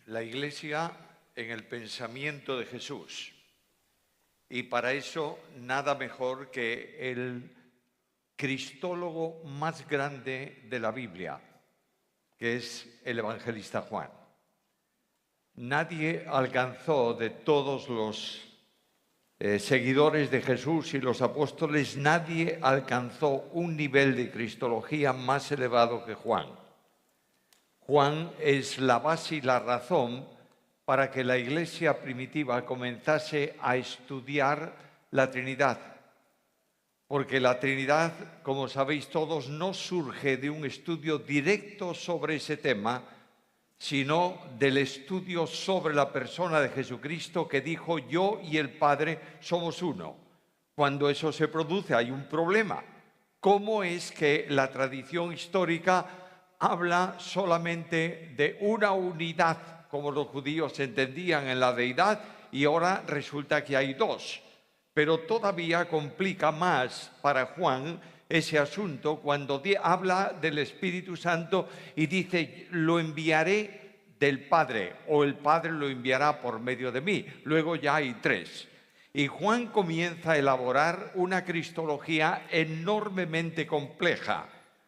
la Iglesia en el pensamiento de Jesús. Y para eso nada mejor que el cristólogo más grande de la Biblia, que es el evangelista Juan. Nadie alcanzó de todos los seguidores de Jesús y los apóstoles, nadie alcanzó un nivel de cristología más elevado que Juan. Juan es la base y la razón para que la Iglesia primitiva comenzase a estudiar la Trinidad. Porque la Trinidad, como sabéis todos, no surge de un estudio directo sobre ese tema, sino del estudio sobre la persona de Jesucristo, que dijo: yo y el Padre somos uno. Cuando eso se produce hay un problema. ¿Cómo es que la tradición histórica habla solamente de una unidad, como los judíos entendían en la deidad, y ahora resulta que hay dos? Pero todavía complica más para Juan ese asunto cuando habla del Espíritu Santo y dice: lo enviaré del Padre, o el Padre lo enviará por medio de mí. Luego ya hay tres. Y Juan comienza a elaborar una cristología enormemente compleja,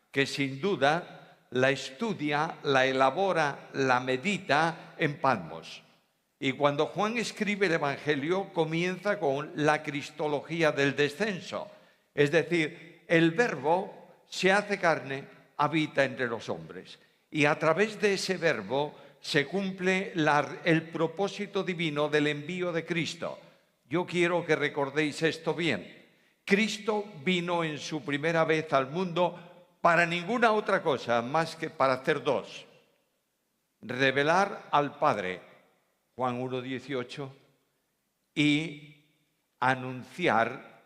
que sin duda la estudia, la elabora, la medita en Patmos. Y cuando Juan escribe el Evangelio, comienza con la cristología del descenso. Es decir, el Verbo se hace carne, habita entre los hombres. Y a través de ese Verbo se cumple el propósito divino del envío de Cristo. Yo quiero que recordéis esto bien. Cristo vino en su primera vez al mundo para ninguna otra cosa más que para hacer dos: revelar al Padre, Juan 1:18, y anunciar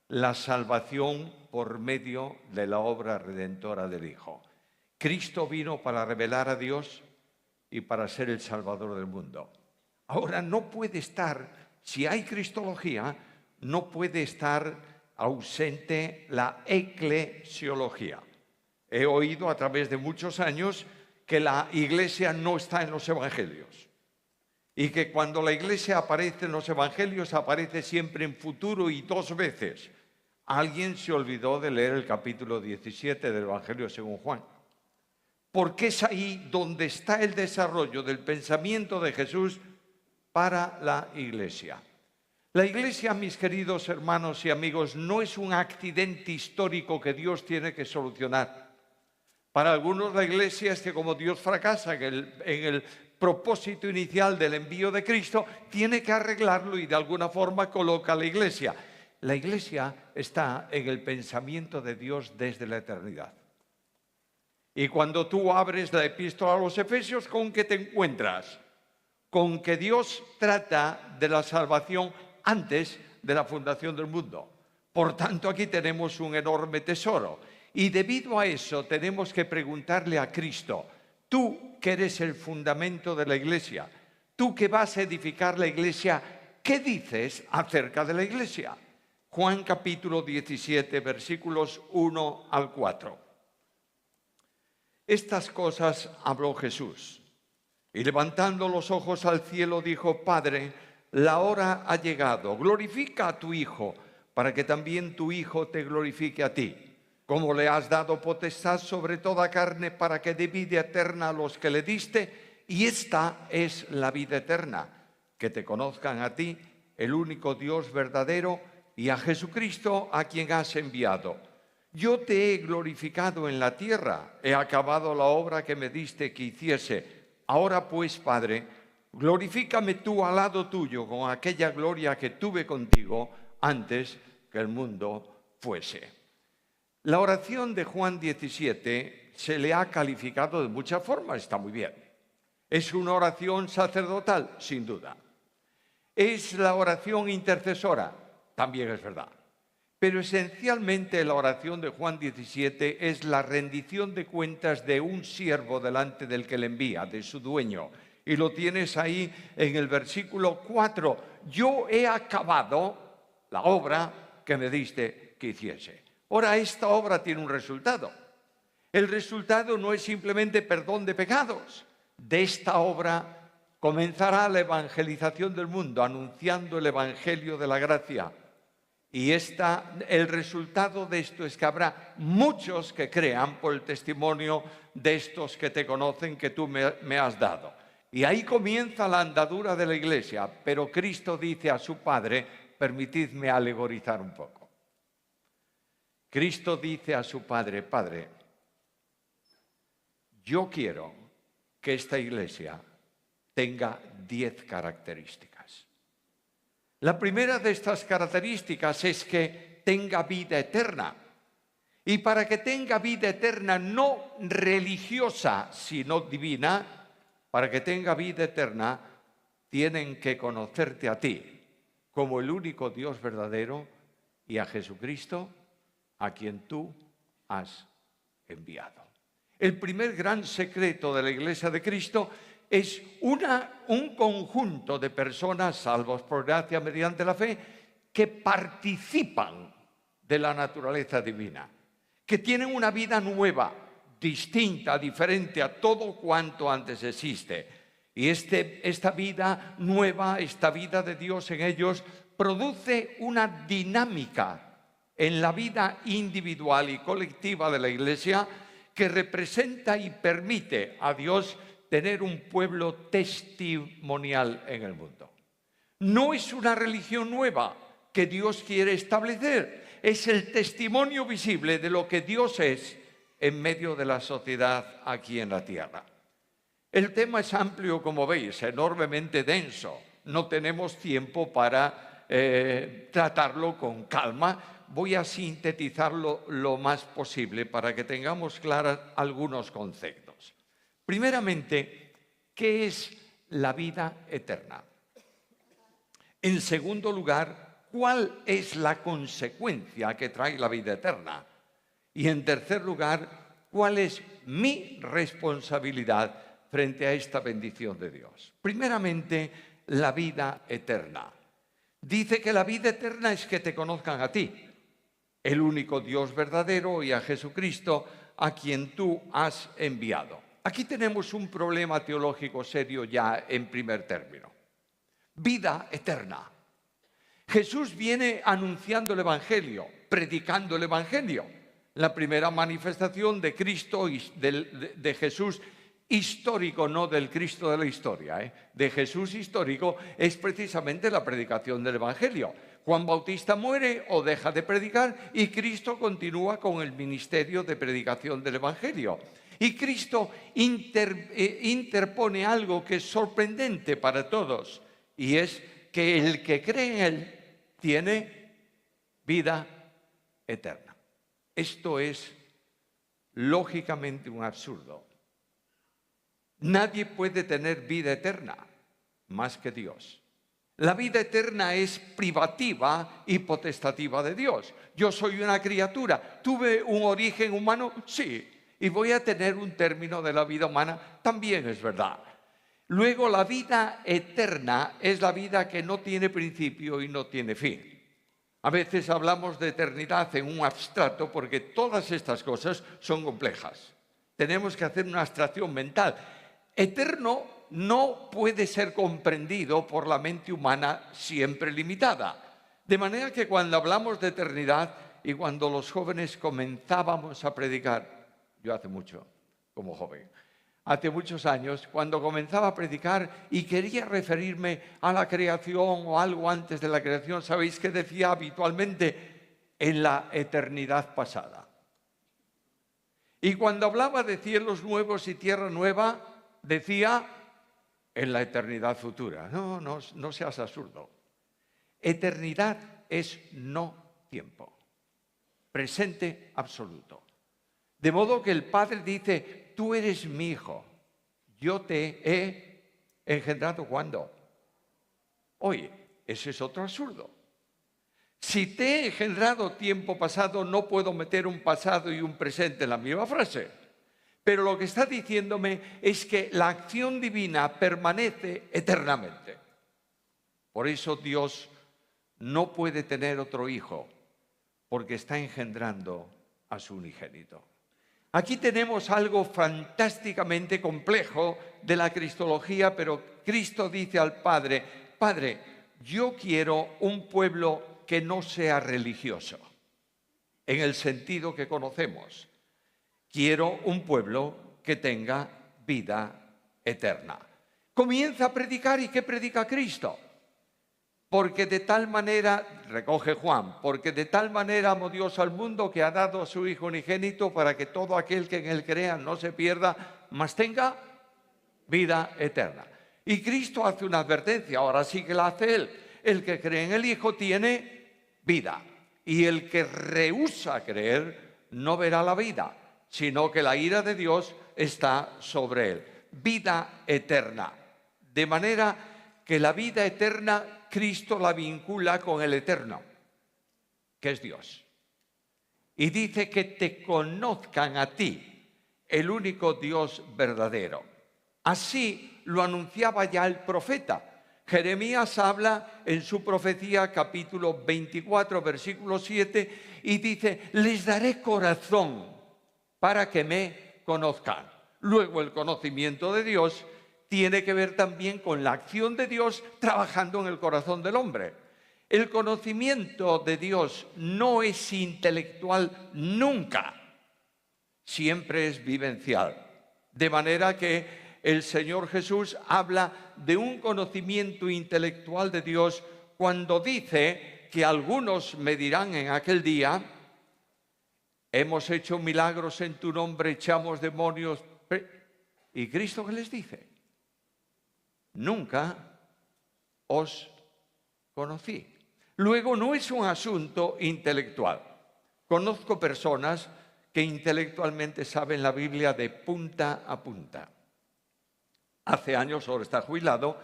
la salvación por medio de la obra redentora del Hijo. Cristo vino para revelar a Dios y para ser el Salvador del mundo. Ahora no puede estar, si hay cristología, no puede estar ausente la eclesiología. He oído a través de muchos años que la Iglesia no está en los Evangelios. Y que cuando la Iglesia aparece en los Evangelios, aparece siempre en futuro y dos veces. Alguien se olvidó de leer el capítulo 17 del Evangelio según Juan. Porque es ahí donde está el desarrollo del pensamiento de Jesús para la Iglesia. La Iglesia, mis queridos hermanos y amigos, no es un accidente histórico que Dios tiene que solucionar. Para algunos la Iglesia es que, como Dios fracasa en el propósito inicial del envío de Cristo, tiene que arreglarlo y de alguna forma coloca a la Iglesia. La Iglesia está en el pensamiento de Dios desde la eternidad. Y cuando tú abres la epístola a los Efesios, ¿con qué te encuentras? Con que Dios trata de la salvación antes de la fundación del mundo. Por tanto, aquí tenemos un enorme tesoro. Y debido a eso tenemos que preguntarle a Cristo: tú que eres el fundamento de la Iglesia, tú que vas a edificar la Iglesia, ¿qué dices acerca de la Iglesia? Juan capítulo 17, versículos 1 al 4. Estas cosas habló Jesús, y levantando los ojos al cielo dijo: Padre, la hora ha llegado, glorifica a tu Hijo, para que también tu Hijo te glorifique a ti. Como le has dado potestad sobre toda carne, para que dé vida eterna a los que le diste, y esta es la vida eterna, que te conozcan a ti, el único Dios verdadero, y a Jesucristo, a quien has enviado. Yo te he glorificado en la tierra, he acabado la obra que me diste que hiciese. Ahora pues, Padre, glorifícame tú al lado tuyo con aquella gloria que tuve contigo antes que el mundo fuese. La oración de Juan 17 se le ha calificado de muchas formas, está muy bien. ¿Es una oración sacerdotal? Sin duda. ¿Es la oración intercesora? También es verdad. Pero esencialmente la oración de Juan 17 es la rendición de cuentas de un siervo delante del que le envía, de su dueño. Y lo tienes ahí en el versículo 4. Yo he acabado la obra que me diste que hiciese. Ahora, esta obra tiene un resultado. El resultado no es simplemente perdón de pecados. De esta obra Comenzará la evangelización del mundo, anunciando el evangelio de la gracia. Y el resultado de esto es que habrá muchos que crean por el testimonio de estos que te conocen, que tú me has dado. Y ahí comienza la andadura de la Iglesia, pero Cristo dice a su Padre, permitidme alegorizar un poco. Cristo dice a su Padre, Padre, yo quiero que esta Iglesia tenga 10 características. La primera de estas características es que tenga vida eterna. Y para que tenga vida eterna, no religiosa, sino divina, para que tenga vida eterna, tienen que conocerte a ti como el único Dios verdadero y a Jesucristo, a quien tú has enviado. El primer gran secreto de la Iglesia de Cristo es un conjunto de personas, salvos por gracia mediante la fe, que participan de la naturaleza divina, que tienen una vida nueva, distinta, diferente a todo cuanto antes existe. Y esta vida nueva, esta vida de Dios en ellos, produce una dinámica en la vida individual y colectiva de la Iglesia que representa y permite a Dios tener un pueblo testimonial en el mundo. No es una religión nueva que Dios quiere establecer, es el testimonio visible de lo que Dios es en medio de la sociedad aquí en la tierra. El tema es amplio, como veis, enormemente denso. No tenemos tiempo para tratarlo con calma. Voy a sintetizarlo lo más posible para que tengamos claros algunos conceptos. Primeramente, ¿qué es la vida eterna? En segundo lugar, ¿cuál es la consecuencia que trae la vida eterna? Y en tercer lugar, ¿cuál es mi responsabilidad frente a esta bendición de Dios? Primeramente, la vida eterna. Dice que la vida eterna es que te conozcan a ti, el único Dios verdadero, y a Jesucristo, a quien tú has enviado. Aquí tenemos un problema teológico serio ya en primer término. Vida eterna. Jesús viene anunciando el Evangelio, predicando el Evangelio. La primera manifestación de Cristo, de Jesús histórico, no del Cristo de la historia, de Jesús histórico, es precisamente la predicación del Evangelio. Juan Bautista muere o deja de predicar y Cristo continúa con el ministerio de predicación del Evangelio. Y Cristo interpone algo que es sorprendente para todos, y es que el que cree en Él tiene vida eterna. Esto es lógicamente un absurdo. Nadie puede tener vida eterna más que Dios. La vida eterna es privativa y potestativa de Dios. Yo soy una criatura. ¿Tuve un origen humano? Sí. Y voy a tener un término de la vida humana. También es verdad. Luego, la vida eterna es la vida que no tiene principio y no tiene fin. A veces hablamos de eternidad en un abstracto porque todas estas cosas son complejas. Tenemos que hacer una abstracción mental. Eterno no puede ser comprendido por la mente humana siempre limitada. De manera que cuando hablamos de eternidad y cuando los jóvenes comenzábamos a predicar, yo hace mucho, como joven, hace muchos años, cuando comenzaba a predicar y quería referirme a la creación o algo antes de la creación, ¿sabéis qué decía habitualmente? En la eternidad pasada. Y cuando hablaba de cielos nuevos y tierra nueva, decía en la eternidad futura. No seas absurdo. Eternidad es no tiempo, presente absoluto. De modo que el Padre dice, tú eres mi hijo, yo te he engendrado ¿cuándo? Oye, ese es otro absurdo. Si te he engendrado tiempo pasado, no puedo meter un pasado y un presente en la misma frase. Pero lo que está diciéndome es que la acción divina permanece eternamente. Por eso Dios no puede tener otro hijo, porque está engendrando a su unigénito. Aquí tenemos algo fantásticamente complejo de la cristología, pero Cristo dice al Padre: Padre, yo quiero un pueblo que no sea religioso, en el sentido que conocemos. Quiero un pueblo que tenga vida eterna. Comienza a predicar. ¿Y qué predica Cristo? Porque de tal manera, recoge Juan, porque de tal manera amó Dios al mundo que ha dado a su Hijo unigénito para que todo aquel que en él crea no se pierda, mas tenga vida eterna. Y Cristo hace una advertencia, ahora sí que la hace él. El que cree en el Hijo tiene vida, y el que rehúsa creer no verá la vida, sino que la ira de Dios está sobre él. Vida eterna. De manera que la vida eterna Cristo la vincula con el eterno, que es Dios. Y dice que te conozcan a ti, el único Dios verdadero. Así lo anunciaba ya el profeta. Jeremías habla en su profecía, capítulo 24, versículo 7, y dice: les daré corazón para que me conozcan. Luego, el conocimiento de Dios tiene que ver también con la acción de Dios trabajando en el corazón del hombre. El conocimiento de Dios no es intelectual nunca, siempre es vivencial. De manera que el Señor Jesús habla de un conocimiento intelectual de Dios cuando dice que algunos me dirán en aquel día: hemos hecho milagros en tu nombre, echamos demonios. ¿Y Cristo qué les dice? Nunca os conocí. Luego, no es un asunto intelectual. Conozco personas que intelectualmente saben la Biblia de punta a punta. Hace años, ahora está jubilado,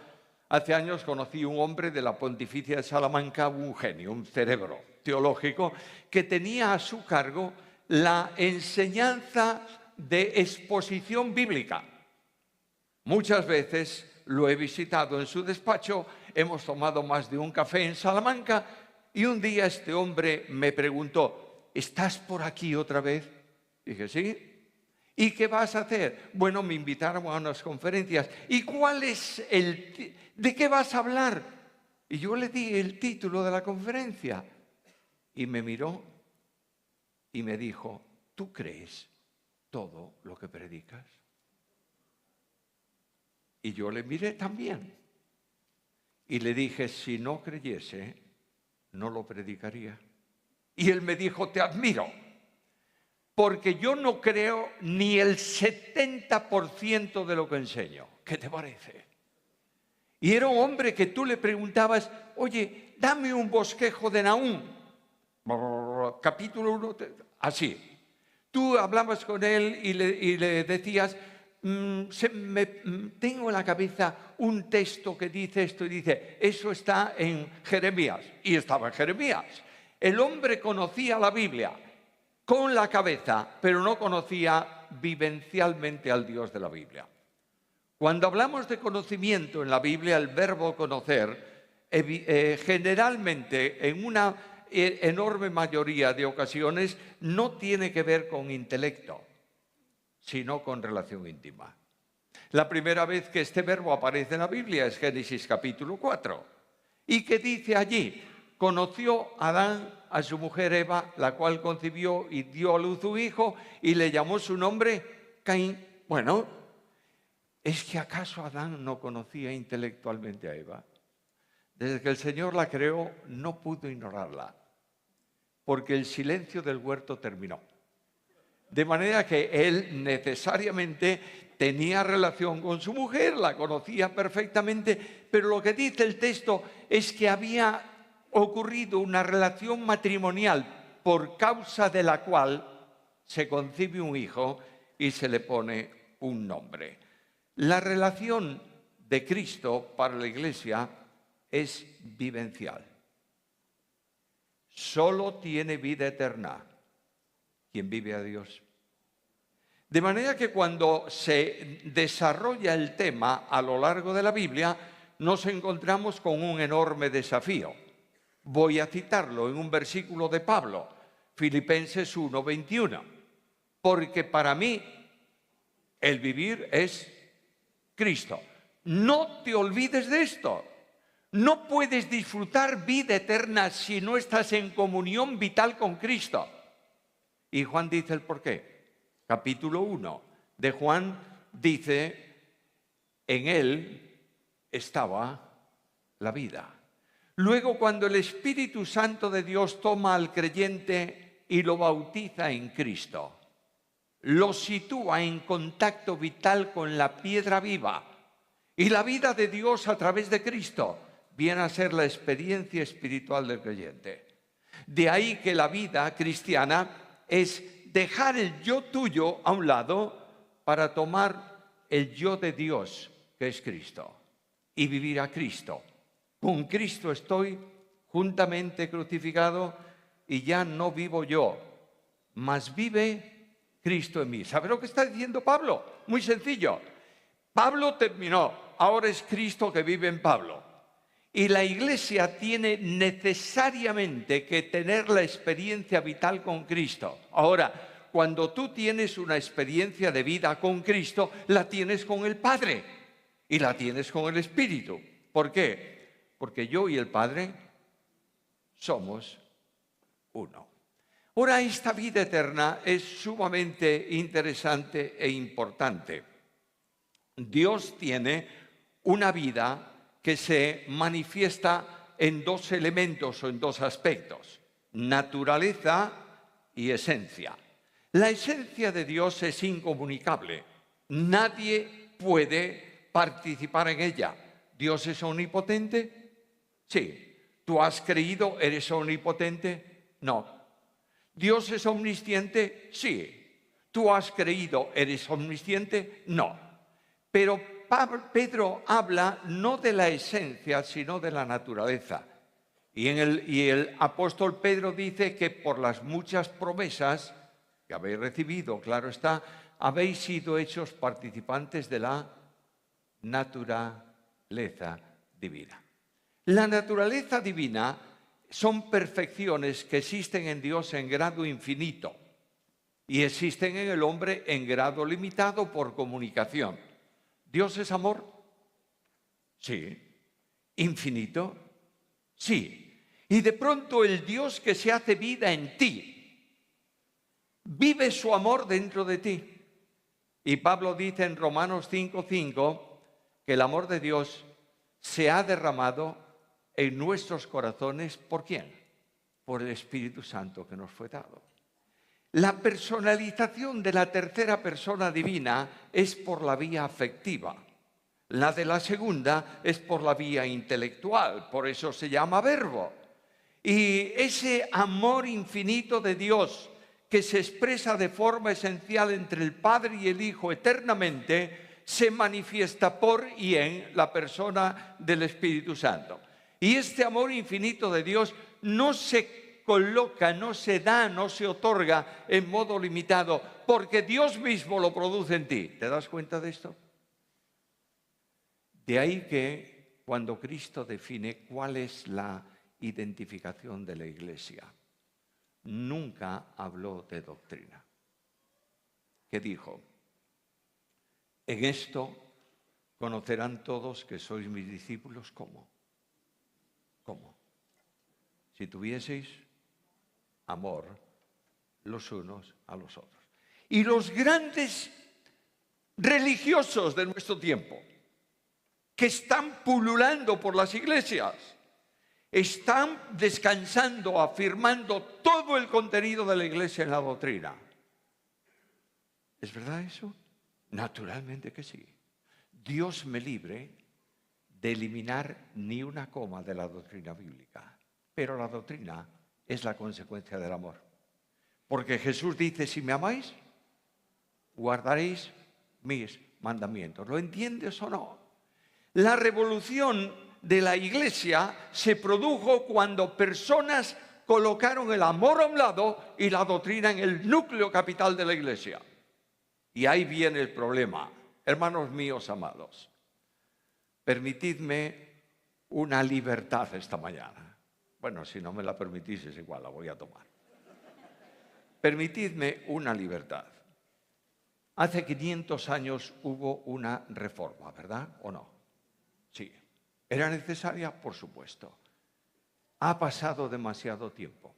hace años conocí un hombre de la Pontificia de Salamanca, un genio, un cerebro teológico, que tenía a su cargo la enseñanza de exposición bíblica. Muchas veces lo he visitado en su despacho, hemos tomado más de un café en Salamanca, y un día este hombre me preguntó: ¿estás por aquí otra vez? Dije: sí. ¿Y qué vas a hacer? Bueno, me invitaron a unas conferencias. ¿Y de qué vas a hablar? Y yo le di el título de la conferencia. Y me miró y me dijo: ¿tú crees todo lo que predicas? Y yo le miré también. Y le dije: si no creyese, no lo predicaría. Y él me dijo: te admiro, porque yo no creo ni el 70% de lo que enseño. ¿Qué te parece? Y era un hombre que tú le preguntabas: oye, dame un bosquejo de Nahum, capítulo 1, así. Tú hablabas con él y le decías: tengo en la cabeza un texto que dice esto, y dice: eso está en Jeremías. Y estaba en Jeremías. El hombre conocía la Biblia con la cabeza, pero no conocía vivencialmente al Dios de la Biblia. Cuando hablamos de conocimiento en la Biblia, el verbo conocer, generalmente en una enorme mayoría de ocasiones, no tiene que ver con intelecto, sino con relación íntima. La primera vez que este verbo aparece en la Biblia es Génesis capítulo 4. ¿Y qué dice allí? Conoció Adán a su mujer Eva, la cual concibió y dio a luz un hijo, y le llamó su nombre Caín. Bueno, ¿es que acaso Adán no conocía intelectualmente a Eva? Desde que el Señor la creó, no pudo ignorarla, porque el silencio del huerto terminó. De manera que él necesariamente tenía relación con su mujer, la conocía perfectamente, pero lo que dice el texto es que había ocurrido una relación matrimonial por causa de la cual se concibe un hijo y se le pone un nombre. La relación de Cristo para la Iglesia es vivencial. Solo tiene vida eterna quien vive a Dios. De manera que cuando se desarrolla el tema a lo largo de la Biblia, nos encontramos con un enorme desafío. Voy a citarlo en un versículo de Pablo, Filipenses 1:21. porque para mí el vivir es Cristo. No te olvides de esto. No puedes disfrutar vida eterna si no estás en comunión vital con Cristo. Y Juan dice el porqué. Capítulo 1 de Juan dice, en él estaba la vida. Luego, cuando el Espíritu Santo de Dios toma al creyente y lo bautiza en Cristo, lo sitúa en contacto vital con la piedra viva. Y la vida de Dios a través de Cristo viene a ser la experiencia espiritual del creyente. De ahí que la vida cristiana es dejar el yo tuyo a un lado para tomar el yo de Dios, que es Cristo, y vivir a Cristo. Con Cristo estoy juntamente crucificado y ya no vivo yo, mas vive Cristo en mí. ¿Sabe lo que está diciendo Pablo? Muy sencillo. Pablo terminó, ahora es Cristo que vive en Pablo. Y la Iglesia tiene necesariamente que tener la experiencia vital con Cristo. Ahora, cuando tú tienes una experiencia de vida con Cristo, la tienes con el Padre y la tienes con el Espíritu. ¿Por qué? Porque yo y el Padre somos uno. Ahora, esta vida eterna es sumamente interesante e importante. Dios tiene una vida que se manifiesta en dos elementos o en dos aspectos: naturaleza y esencia. La esencia de Dios es incomunicable. Nadie puede participar en ella. ¿Dios es omnipotente? Sí. ¿Tú has creído, eres omnipotente? No. ¿Dios es omnisciente? Sí. ¿Tú has creído, eres omnisciente? No. Pero Pedro habla no de la esencia, sino de la naturaleza. Y el apóstol Pedro dice que por las muchas promesas que habéis recibido, claro está, habéis sido hechos participantes de la naturaleza divina. La naturaleza divina son perfecciones que existen en Dios en grado infinito y existen en el hombre en grado limitado por comunicación. ¿Dios es amor? Sí. ¿Infinito? Sí. Y de pronto el Dios que se hace vida en ti, vive su amor dentro de ti. Y Pablo dice en Romanos 5:5 que el amor de Dios se ha derramado en nuestros corazones. ¿Por quién? Por el Espíritu Santo que nos fue dado. La personalización de la tercera persona divina es por la vía afectiva. La de la segunda es por la vía intelectual, por eso se llama verbo. Y ese amor infinito de Dios que se expresa de forma esencial entre el Padre y el Hijo eternamente, se manifiesta por y en la persona del Espíritu Santo. Y este amor infinito de Dios no se coloca, no se da, no se otorga en modo limitado, porque Dios mismo lo produce en ti. ¿Te das cuenta de esto? De ahí que cuando Cristo define cuál es la identificación de la Iglesia, nunca habló de doctrina. ¿Qué dijo? En esto conocerán todos que sois mis discípulos. ¿Cómo? ¿Cómo? Si tuvieseis amor los unos a los otros. Y los grandes religiosos de nuestro tiempo, que están pululando por las iglesias, están descansando, afirmando todo el contenido de la iglesia en la doctrina. ¿Es verdad eso? Naturalmente que sí. Dios me libre de eliminar ni una coma de la doctrina bíblica. Pero la doctrina es la consecuencia del amor. Porque Jesús dice, si me amáis, guardaréis mis mandamientos. ¿Lo entiendes o no? La revolución de la Iglesia se produjo cuando personas colocaron el amor a un lado y la doctrina en el núcleo capital de la Iglesia. Y ahí viene el problema. Hermanos míos amados, permitidme una libertad esta mañana. Bueno, si no me la permitís es igual, la voy a tomar. Permitidme una libertad. Hace 500 años hubo una reforma, ¿verdad? ¿O no? Sí. ¿Era necesaria? Por supuesto. Ha pasado demasiado tiempo.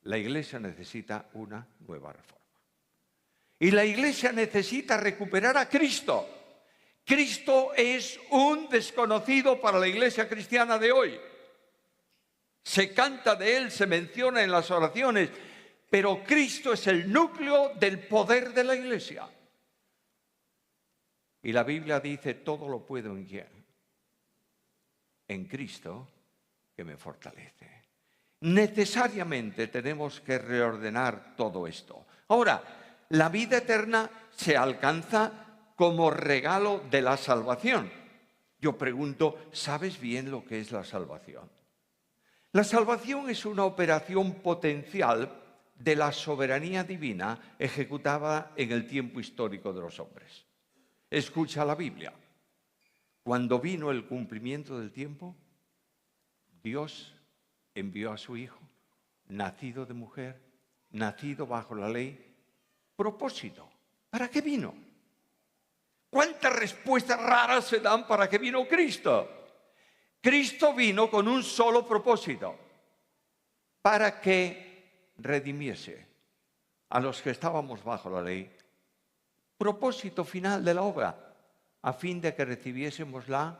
La Iglesia necesita una nueva reforma. Y la Iglesia necesita recuperar a Cristo. Cristo es un desconocido para la Iglesia cristiana de hoy. Se canta de Él, se menciona en las oraciones, pero Cristo es el núcleo del poder de la Iglesia. Y la Biblia dice, todo lo puedo en ¿quién? En Cristo, que me fortalece. Necesariamente tenemos que reordenar todo esto. Ahora, la vida eterna se alcanza como regalo de la salvación. Yo pregunto, ¿sabes bien lo que es la salvación? La salvación es una operación potencial de la soberanía divina ejecutada en el tiempo histórico de los hombres. Escucha la Biblia. Cuando vino el cumplimiento del tiempo, Dios envió a su Hijo, nacido de mujer, nacido bajo la ley. Propósito. ¿Para qué vino? ¿Cuántas respuestas raras se dan para qué vino Cristo? Cristo vino con un solo propósito, para que redimiese a los que estábamos bajo la ley. Propósito final de la obra, a fin de que recibiésemos la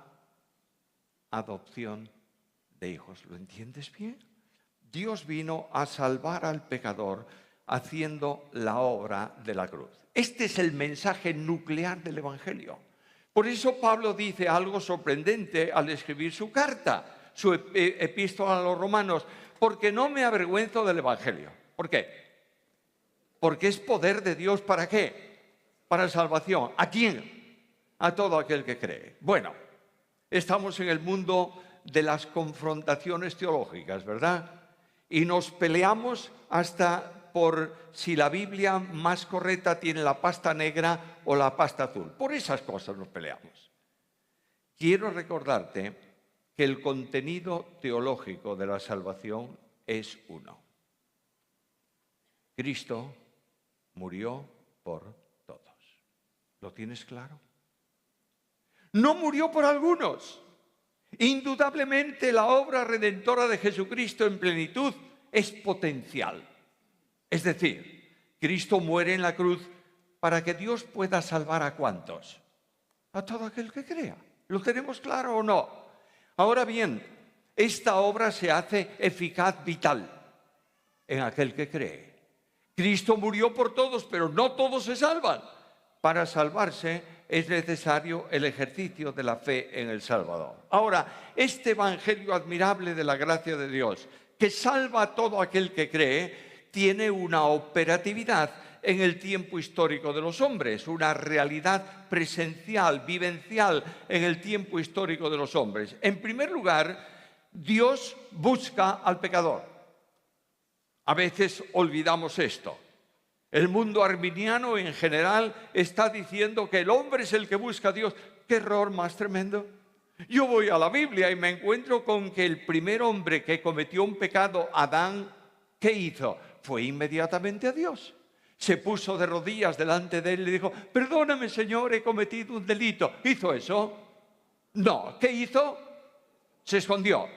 adopción de hijos. ¿Lo entiendes bien? Dios vino a salvar al pecador haciendo la obra de la cruz. Este es el mensaje nuclear del Evangelio. Por eso Pablo dice algo sorprendente al escribir su carta, su epístola a los romanos, porque no me avergüenzo del Evangelio. ¿Por qué? Porque es poder de Dios, ¿para qué? Para salvación. ¿A quién? A todo aquel que cree. Bueno, estamos en el mundo de las confrontaciones teológicas, ¿verdad? Y nos peleamos hasta por si la Biblia más correcta tiene la pasta negra o la pasta azul. Por esas cosas nos peleamos. Quiero recordarte que el contenido teológico de la salvación es uno. Cristo murió por todos. ¿Lo tienes claro? No murió por algunos. Indudablemente la obra redentora de Jesucristo en plenitud es potencial. Es decir, Cristo muere en la cruz para que Dios pueda salvar ¿a cuántos? A todo aquel que crea. ¿Lo tenemos claro o no? Ahora bien, esta obra se hace eficaz, vital, en aquel que cree. Cristo murió por todos, pero no todos se salvan. Para salvarse es necesario el ejercicio de la fe en el Salvador. Ahora, este evangelio admirable de la gracia de Dios, que salva a todo aquel que cree, tiene una operatividad en el tiempo histórico de los hombres, una realidad presencial, vivencial en el tiempo histórico de los hombres. En primer lugar, Dios busca al pecador. A veces olvidamos esto. El mundo arminiano en general está diciendo que el hombre es el que busca a Dios. ¡Qué error más tremendo! Yo voy a la Biblia y me encuentro con que el primer hombre que cometió un pecado, Adán, ¿qué hizo? Fue inmediatamente a Dios. Se puso de rodillas delante de él y le dijo, perdóname, Señor, he cometido un delito. ¿Hizo eso? No. ¿Qué hizo? Se escondió.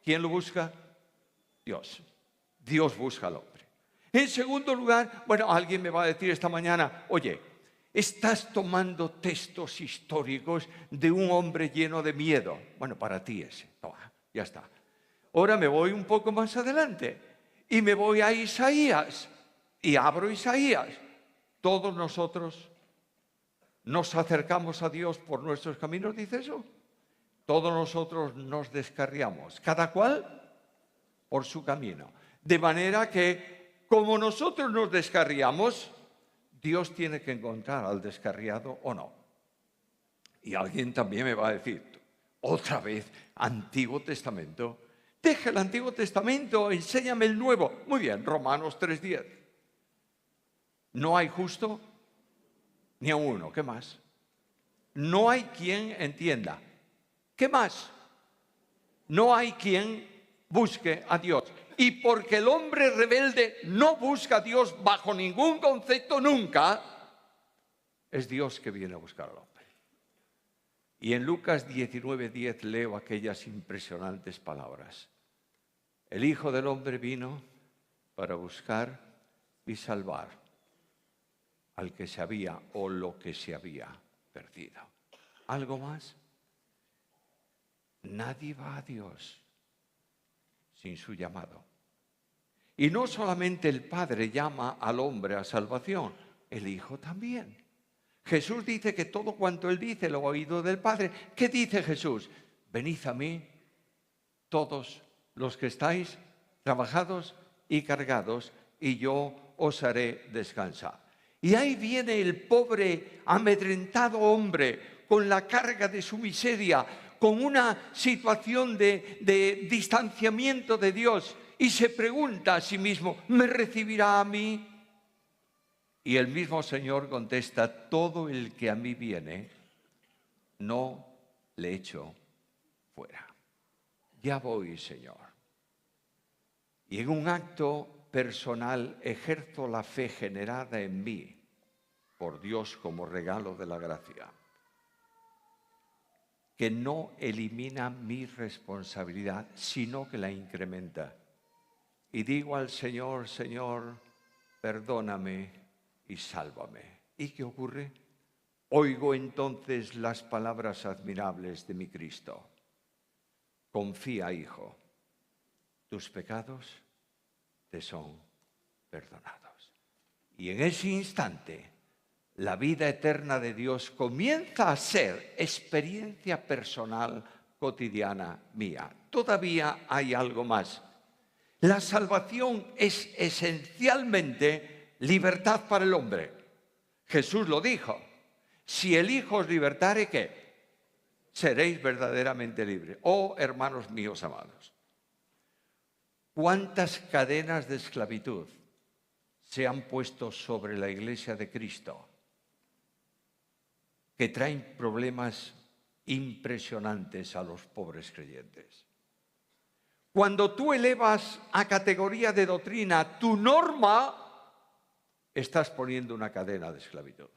¿Quién lo busca? Dios. Dios busca al hombre. En segundo lugar, bueno, alguien me va a decir esta mañana, oye, estás tomando textos históricos de un hombre lleno de miedo. Bueno, para ti ese. Toma, ya está. Ahora me voy un poco más adelante. Y me voy a Isaías y abro Isaías. Todos nosotros nos acercamos a Dios por nuestros caminos, dice eso. Todos nosotros nos descarriamos, cada cual por su camino. De manera que, como nosotros nos descarriamos, Dios tiene que encontrar al descarriado o no. Y alguien también me va a decir, otra vez, Antiguo Testamento. Deja el Antiguo Testamento, enséñame el Nuevo. Muy bien, Romanos 3:10. No hay justo ni a uno. ¿Qué más? No hay quien entienda. ¿Qué más? No hay quien busque a Dios. Y porque el hombre rebelde no busca a Dios bajo ningún concepto nunca, Es Dios que viene a buscar al hombre. Y en Lucas 19:10 leo aquellas impresionantes palabras. El Hijo del Hombre vino para buscar y salvar al que se había o lo que se había perdido. ¿Algo más? Nadie va a Dios sin su llamado. Y no solamente el Padre llama al hombre a salvación, el Hijo también. Jesús dice que todo cuanto Él dice lo ha oído del Padre. ¿Qué dice Jesús? Venid a mí, todos los que estáis trabajados y cargados, y yo os haré descansar. Y ahí viene el pobre, amedrentado hombre con la carga de su miseria, con una situación de distanciamiento de Dios, y se pregunta a sí mismo, ¿me recibirá a mí? Y el mismo Señor contesta, todo el que a mí viene, no le echo fuera. Ya voy, Señor. Y en un acto personal ejerzo la fe generada en mí por Dios como regalo de la gracia, que no elimina mi responsabilidad, sino que la incrementa. Y digo al Señor, Señor, perdóname y sálvame. ¿Y qué ocurre? Oigo entonces las palabras admirables de mi Cristo. Confía, hijo, tus pecados te son perdonados. Y en ese instante, la vida eterna de Dios comienza a ser experiencia personal cotidiana mía. Todavía hay algo más. La salvación es esencialmente libertad para el hombre. Jesús lo dijo. Si el Hijo os libertare, ¿qué? Seréis verdaderamente libres. Oh, hermanos míos amados, ¿cuántas cadenas de esclavitud se han puesto sobre la Iglesia de Cristo que traen problemas impresionantes a los pobres creyentes? Cuando tú elevas a categoría de doctrina tu norma, estás poniendo una cadena de esclavitud.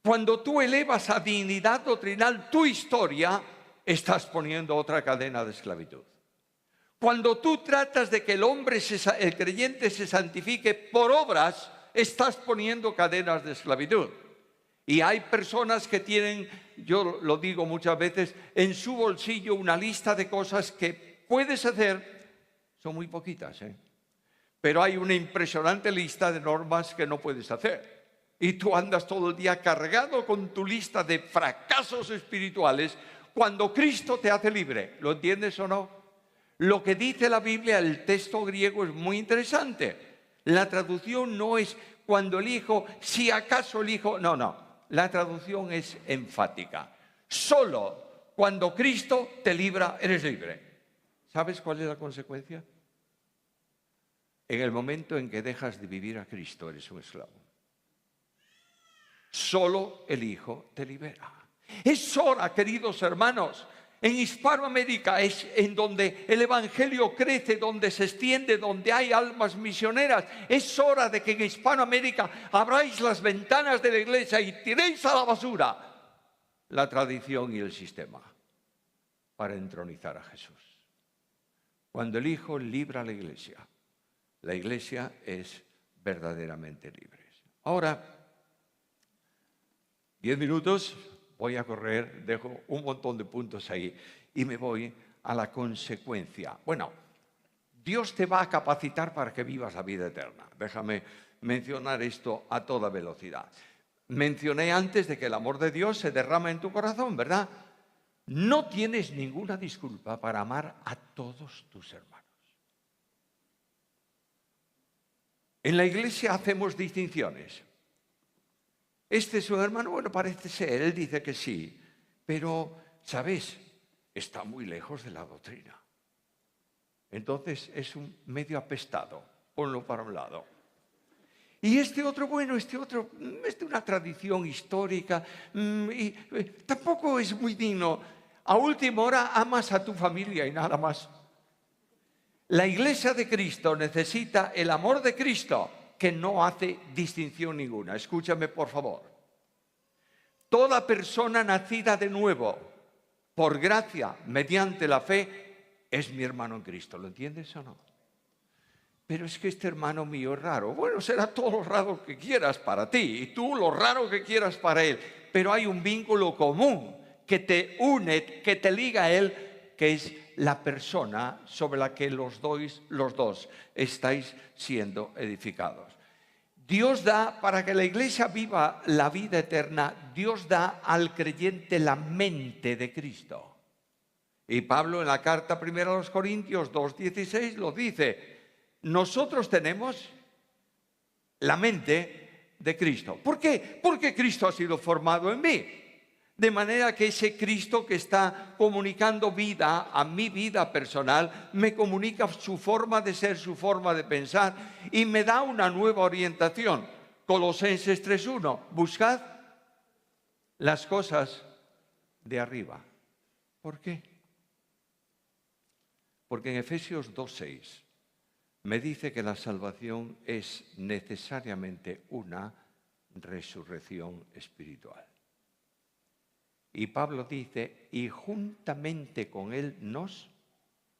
Cuando tú elevas a dignidad doctrinal tu historia, estás poniendo otra cadena de esclavitud. Cuando tú tratas de que el creyente se santifique por obras, estás poniendo cadenas de esclavitud. Y hay personas que tienen, yo lo digo muchas veces, en su bolsillo una lista de cosas que puedes hacer, son muy poquitas, pero hay una impresionante lista de normas que no puedes hacer. Y tú andas todo el día cargado con tu lista de fracasos espirituales cuando Cristo te hace libre. ¿Lo entiendes o no? Lo que dice la Biblia, el texto griego, es muy interesante. La traducción no es cuando el Hijo, si acaso el Hijo, no. La traducción es enfática. Solo cuando Cristo te libra, eres libre. ¿Sabes cuál es la consecuencia? En el momento en que dejas de vivir a Cristo, eres un esclavo. Solo el Hijo te libera. Es hora, queridos hermanos. En Hispanoamérica es en donde el Evangelio crece, donde se extiende, donde hay almas misioneras. Es hora de que en Hispanoamérica abráis las ventanas de la iglesia y tiréis a la basura la tradición y el sistema para entronizar a Jesús. Cuando el Hijo libra a la iglesia es verdaderamente libre. Ahora, 10 minutos, voy a correr, dejo un montón de puntos ahí y me voy a la consecuencia. Bueno, Dios te va a capacitar para que vivas la vida eterna. Déjame mencionar esto a toda velocidad. Mencioné antes de que el amor de Dios se derrama en tu corazón, ¿verdad? No tienes ninguna disculpa para amar a todos tus hermanos. En la iglesia hacemos distinciones. Este es un hermano, bueno, parece ser, él dice que sí, pero, ¿sabes? Está muy lejos de la doctrina. Entonces es un medio apestado, ponlo para un lado. Y este otro, bueno, es de una tradición histórica y tampoco es muy digno. A última hora amas a tu familia y nada más. La iglesia de Cristo necesita el amor de Cristo, que no hace distinción ninguna. Escúchame, por favor. Toda persona nacida de nuevo, por gracia, mediante la fe, es mi hermano en Cristo. ¿Lo entiendes o no? Pero es que este hermano mío es raro. Bueno, será todo lo raro que quieras para ti y tú lo raro que quieras para él. Pero hay un vínculo común que te une, que te liga a él, que es la persona sobre la que los dos estáis siendo edificados. Dios da, para que la iglesia viva la vida eterna, Dios da al creyente la mente de Cristo. Y Pablo en la carta primera a los Corintios 2:16 lo dice: nosotros tenemos la mente de Cristo. ¿Por qué? Porque Cristo ha sido formado en mí. De manera que ese Cristo que está comunicando vida a mi vida personal, me comunica su forma de ser, su forma de pensar y me da una nueva orientación. Colosenses 3:1, buscad las cosas de arriba. ¿Por qué? Porque en Efesios 2:6 me dice que la salvación es necesariamente una resurrección espiritual. Y Pablo dice, y juntamente con él nos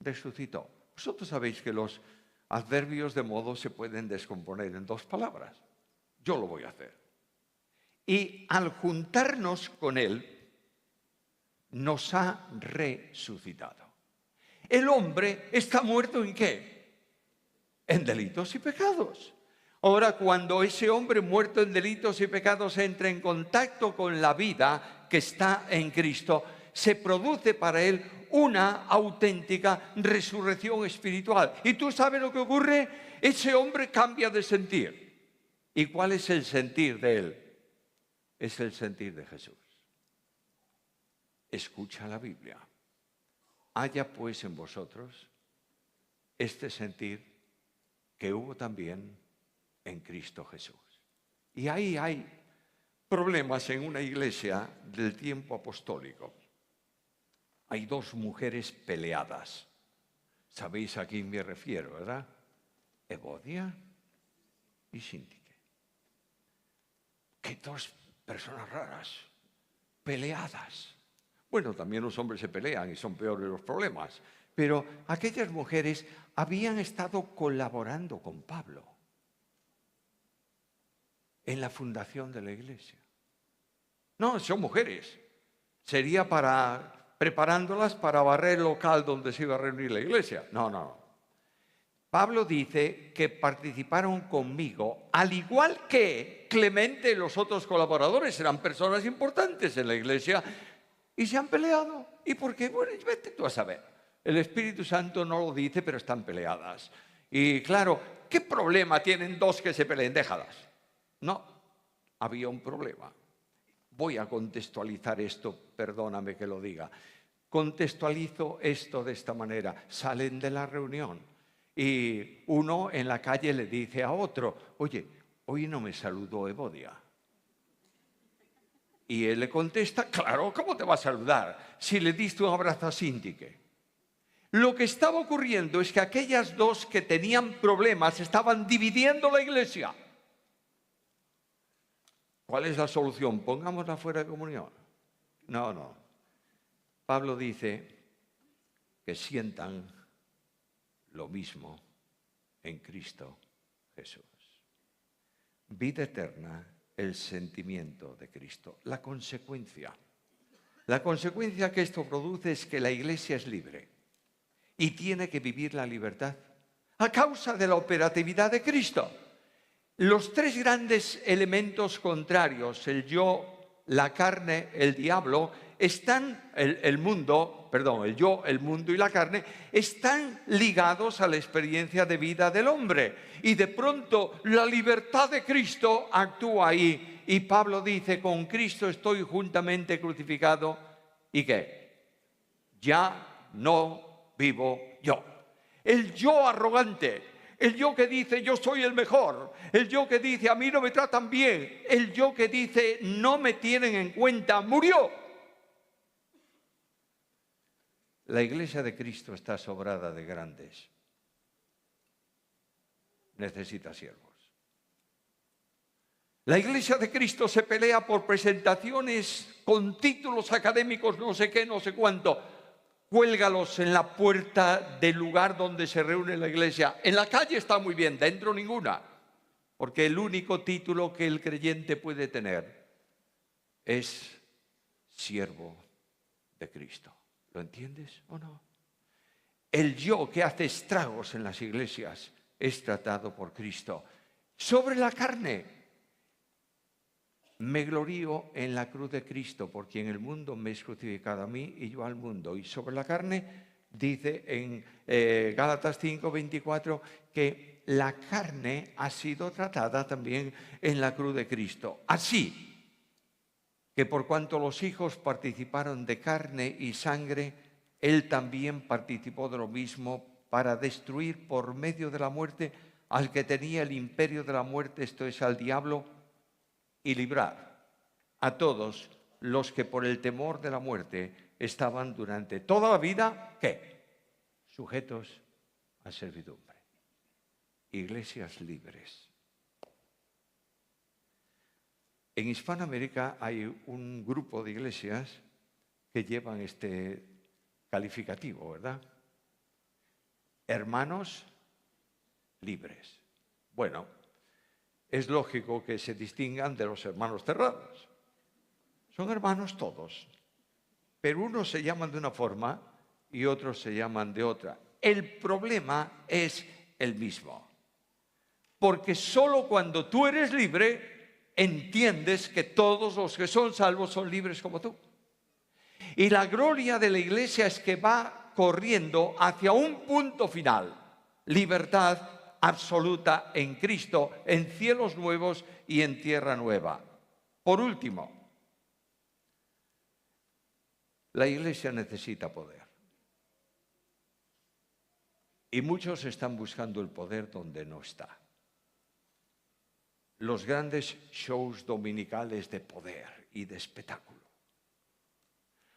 resucitó. Vosotros sabéis que los adverbios de modo se pueden descomponer en dos palabras. Yo lo voy a hacer. Y al juntarnos con él, nos ha resucitado. El hombre está muerto ¿en qué? En delitos y pecados. Ahora, cuando ese hombre muerto en delitos y pecados entra en contacto con la vida que está en Cristo, se produce para él una auténtica resurrección espiritual. ¿Y tú sabes lo que ocurre? Ese hombre cambia de sentir. ¿Y cuál es el sentir de él? Es el sentir de Jesús. Escucha la Biblia. Haya pues en vosotros este sentir que hubo también en Cristo Jesús. Y ahí hay problemas en una iglesia del tiempo apostólico. Hay dos mujeres peleadas. ¿Sabéis a quién me refiero, verdad? Evodia y Síntique. Qué dos personas raras, peleadas. Bueno, también los hombres se pelean y son peores los problemas. Pero aquellas mujeres habían estado colaborando con Pablo en la fundación de la iglesia. No, son mujeres. Sería preparándolas para barrer el local donde se iba a reunir la iglesia. No. Pablo dice que participaron conmigo, al igual que Clemente y los otros colaboradores, eran personas importantes en la iglesia, y se han peleado. ¿Y por qué? Bueno, vete tú a saber. El Espíritu Santo no lo dice, pero están peleadas. Y claro, ¿qué problema tienen dos que se peleen? Déjalas. No, había un problema. Voy a contextualizar esto, perdóname que lo diga. Contextualizo esto de esta manera. Salen de la reunión y uno en la calle le dice a otro, oye, hoy no me saludó Evodia. Y él le contesta, claro, ¿cómo te va a saludar si le diste un abrazo a Síntique? Lo que estaba ocurriendo es que aquellas dos que tenían problemas estaban dividiendo la iglesia. ¿Cuál es la solución? ¿Pongámosla fuera de comunión? No. Pablo dice que sientan lo mismo en Cristo Jesús. Vida eterna, el sentimiento de Cristo. La consecuencia que esto produce es que la iglesia es libre y tiene que vivir la libertad a causa de la operatividad de Cristo. Los tres grandes elementos contrarios, el yo, la carne, el diablo, están, el yo, el mundo y la carne, están ligados a la experiencia de vida del hombre. Y de pronto la libertad de Cristo actúa ahí. Y Pablo dice, con Cristo estoy juntamente crucificado. ¿Y qué? Ya no vivo yo. El yo arrogante. El yo que dice, yo soy el mejor. El yo que dice, a mí no me tratan bien. El yo que dice, no me tienen en cuenta, murió. La iglesia de Cristo está sobrada de grandes. Necesita siervos. La Iglesia de Cristo se pelea por presentaciones con títulos académicos, no sé qué, no sé cuánto. Cuélgalos en la puerta del lugar donde se reúne la iglesia. En la calle está muy bien, dentro ninguna. Porque el único título que el creyente puede tener es siervo de Cristo. ¿Lo entiendes o no? El yo que hace estragos en las iglesias es tratado por Cristo. Sobre la carne, me glorío en la cruz de Cristo, por quien el mundo me es crucificado a mí y yo al mundo. Y sobre la carne, dice en Gálatas 5:24, que la carne ha sido tratada también en la cruz de Cristo. Así que por cuanto los hijos participaron de carne y sangre, Él también participó de lo mismo para destruir por medio de la muerte al que tenía el imperio de la muerte, esto es, al diablo, y librar a todos los que por el temor de la muerte estaban durante toda la vida, ¿qué? Sujetos a servidumbre. Iglesias libres. En Hispanoamérica hay un grupo de iglesias que llevan este calificativo, ¿verdad? Hermanos libres. Bueno, es lógico que se distingan de los hermanos cerrados. Son hermanos todos, pero unos se llaman de una forma y otros se llaman de otra. El problema es el mismo, porque solo cuando tú eres libre entiendes que todos los que son salvos son libres como tú. Y la gloria de la iglesia es que va corriendo hacia un punto final: libertad absoluta en Cristo, en cielos nuevos y en tierra nueva. Por último, la iglesia necesita poder. Y muchos están buscando el poder donde no está. Los grandes shows dominicales de poder y de espectáculo.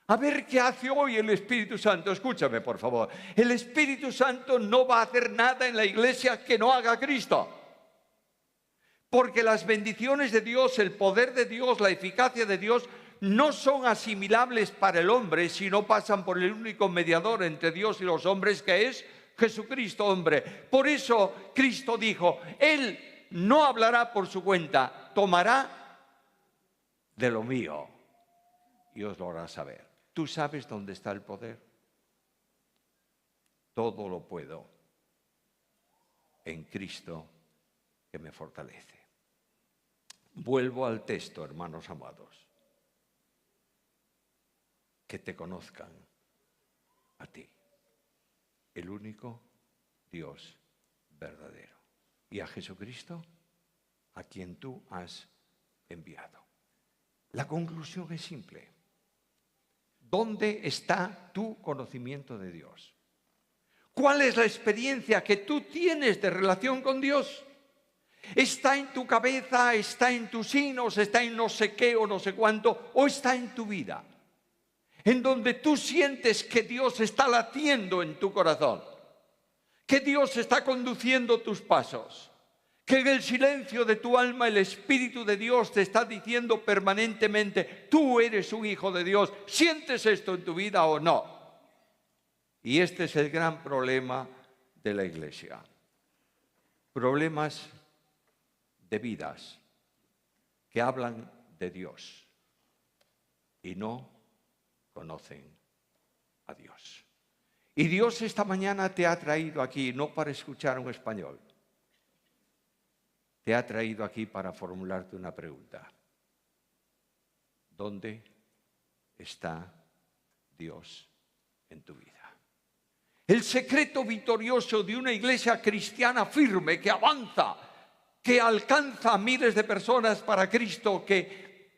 A ver qué hace hoy el Espíritu Santo. Escúchame, por favor. El Espíritu Santo no va a hacer nada en la iglesia que no haga Cristo. Porque las bendiciones de Dios, el poder de Dios, la eficacia de Dios no son asimilables para el hombre si no pasan por el único mediador entre Dios y los hombres, que es Jesucristo, hombre. Por eso Cristo dijo: Él no hablará por su cuenta, tomará de lo mío y os lo hará saber. ¿Tú sabes dónde está el poder? Todo lo puedo en Cristo que me fortalece. Vuelvo al texto, hermanos amados. Que te conozcan a ti, el único Dios verdadero, y a Jesucristo, a quien tú has enviado. La conclusión es simple. ¿Dónde está tu conocimiento de Dios? ¿Cuál es la experiencia que tú tienes de relación con Dios? ¿Está en tu cabeza, está en tus signos, está en no sé qué o no sé cuánto, o está en tu vida? En donde tú sientes que Dios está latiendo en tu corazón, que Dios está conduciendo tus pasos, que en el silencio de tu alma el Espíritu de Dios te está diciendo permanentemente: tú eres un hijo de Dios. ¿Sientes esto en tu vida o no? Y este es el gran problema de la iglesia. Problemas de vidas que hablan de Dios y no conocen a Dios. Y Dios esta mañana te ha traído aquí no para escuchar un español. Te ha traído aquí para formularte una pregunta. ¿Dónde está Dios en tu vida? El secreto victorioso de una iglesia cristiana firme, que avanza, que alcanza a miles de personas para Cristo, que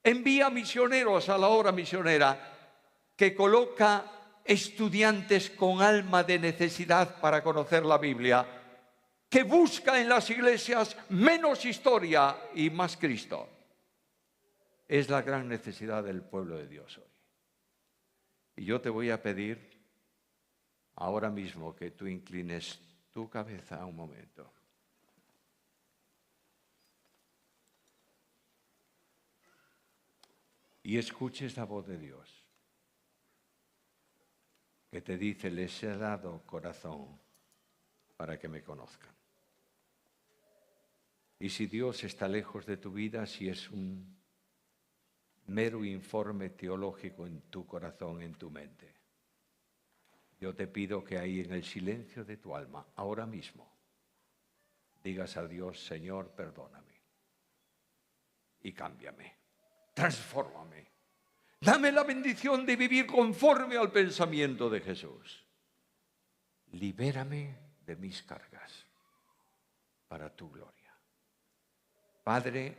envía misioneros a la obra misionera, que coloca estudiantes con alma de necesidad para conocer la Biblia, que busca en las iglesias menos historia y más Cristo. Es la gran necesidad del pueblo de Dios hoy. Y yo te voy a pedir ahora mismo que tú inclines tu cabeza un momento. y escuches la voz de Dios, que te dice: les he dado corazón para que me conozcan. Y si Dios está lejos de tu vida, si es un mero informe teológico en tu corazón, en tu mente, yo te pido que ahí en el silencio de tu alma, ahora mismo, digas a Dios: Señor, perdóname y cámbiame, transfórmame. Dame la bendición de vivir conforme al pensamiento de Jesús. Libérame de mis cargas para tu gloria. Padre,